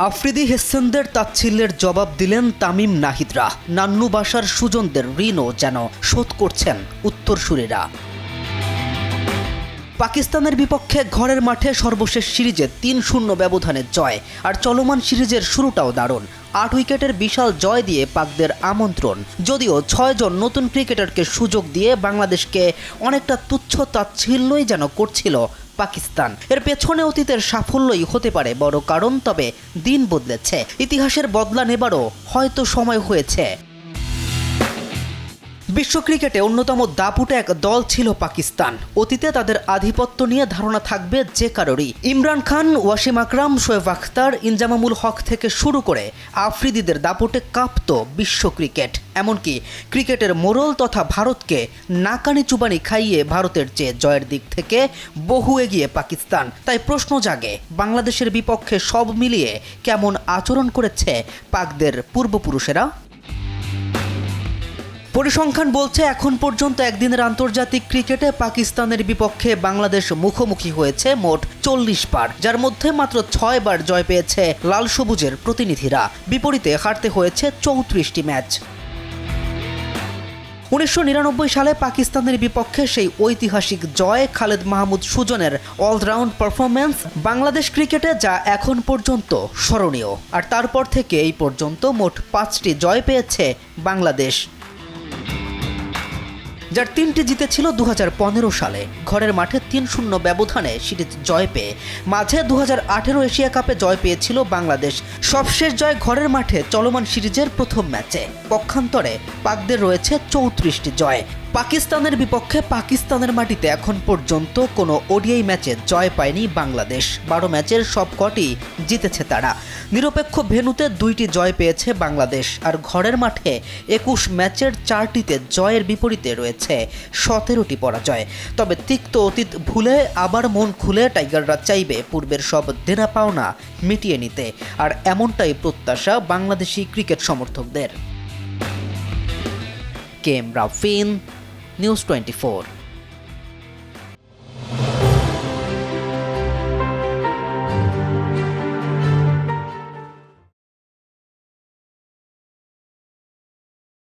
আফ্রিদি হেসেনদের তাচ্ছিল্যের জবাব দিলেন তামিম নাহিদরা। নান্নু বাসার সুজনদের ঋণও যেন শোধ করছেন উত্তরসূরিরা। পাকিস্তানের বিপক্ষে ঘরের মাঠে সর্বশেষ সিরিজে ৩-০ ব্যবধানে জয়, আর চলমান সিরিজের শুরুটাও দারুণ। ৮ উইকেটের বিশাল জয় দিয়ে পাকদের আমন্ত্রণ। যদিও ৬ জন নতুন ক্রিকেটারকে সুযোগ দিয়ে বাংলাদেশকে অনেকটা তুচ্ছ তাচ্ছিল্যই যেন করছিল পাকিস্তান। এর পেছনে অতীতের সাফল্যই হতে পারে বড় কারণ, তবে দিন বদলেছে, ইতিহাসের বদলা নেবারও হয়তো সময় হয়েছে। বিশ্ব ক্রিকেটে অন্যতম দাপুটে এক দল ছিল পাকিস্তান। অতীতে তাদের আধিপত্য নিয়ে ধারণা থাকবে যে কারোরই। ইমরান খান, ওয়াসিম আকরাম, শোয়েব আখতার, ইনজামামুল হক থেকে শুরু করে আফ্রিদিদের দাপটে কাঁপত বিশ্ব ক্রিকেট। এমনকি ক্রিকেটের মোড়ল তথা ভারতকে নাকানি চুবানি খাইয়ে ভারতের চেয়ে জয়ের দিক থেকে বহু এগিয়ে পাকিস্তান। তাই প্রশ্ন জাগে, বাংলাদেশের বিপক্ষে সব মিলিয়ে কেমন আচরণ করেছে পাকদের পূর্বপুরুষেরা? পরিসংখ্যান বলছে এখন পর্যন্ত একদিনের আন্তর্জাতিক ক্রিকেটে পাকিস্তানের বিপক্ষে বাংলাদেশ মুখোমুখি হয়েছে মোট ৪০ বার, যার মধ্যে মাত্র ৬ বার জয় পেয়েছে লাল সবুজের প্রতিনিধিরা। বিপরীতে হারতে হয়েছে ৩৪টি ম্যাচ। ১৯৯৯ সালে পাকিস্তানের বিপক্ষে সেই ঐতিহাসিক জয়, খালেদ মাহমুদ সুজনের অলরাউন্ড পারফরম্যান্স বাংলাদেশ ক্রিকেটে যা এখন পর্যন্ত স্মরণীয়। আর তারপর থেকে এই পর্যন্ত মোট ৫টি জয় পেয়েছে বাংলাদেশ, যার ৩টি জিতেছিল ২০১৫ সালে। ঘরের মাঠে ৩-০ ব্যবধানে সিরিজ জয় পেয়ে মাঝে ২০১৮ এশিয়া কাপে জয় পেয়েছিল বাংলাদেশ। সবশেষ জয় ঘরের মাঠে চলমান সিরিজের প্রথম ম্যাচে। পক্ষান্তরে পাকদের রয়েছে ৩৪টি জয়। পাকিস্তানের বিপক্ষে পাকিস্তানের মাটিতে এখন পর্যন্ত কোনো ওডিআই ম্যাচে জয় পায়নি বাংলাদেশ। ১২ ম্যাচের সবকটি জিতেছে তারা। নিরপেক্ষ ভেন্যুতে 2টি জয় পেয়েছে বাংলাদেশ, আর ঘরের মাঠে ২১ ম্যাচের 4টিতে জয়ের বিপরীতে রয়েছে 17টি পরাজয়। তবে তিক্ত অতীত ভুলে আবার মন খুলে টাইগাররা চাইবে পূর্বের সব দেনা পাওনা মিটিয়ে নিতে, আর এমনটাই প্রত্যাশা বাংলাদেশি ক্রিকেট সমর্থকদের। K M Rafin, news 24।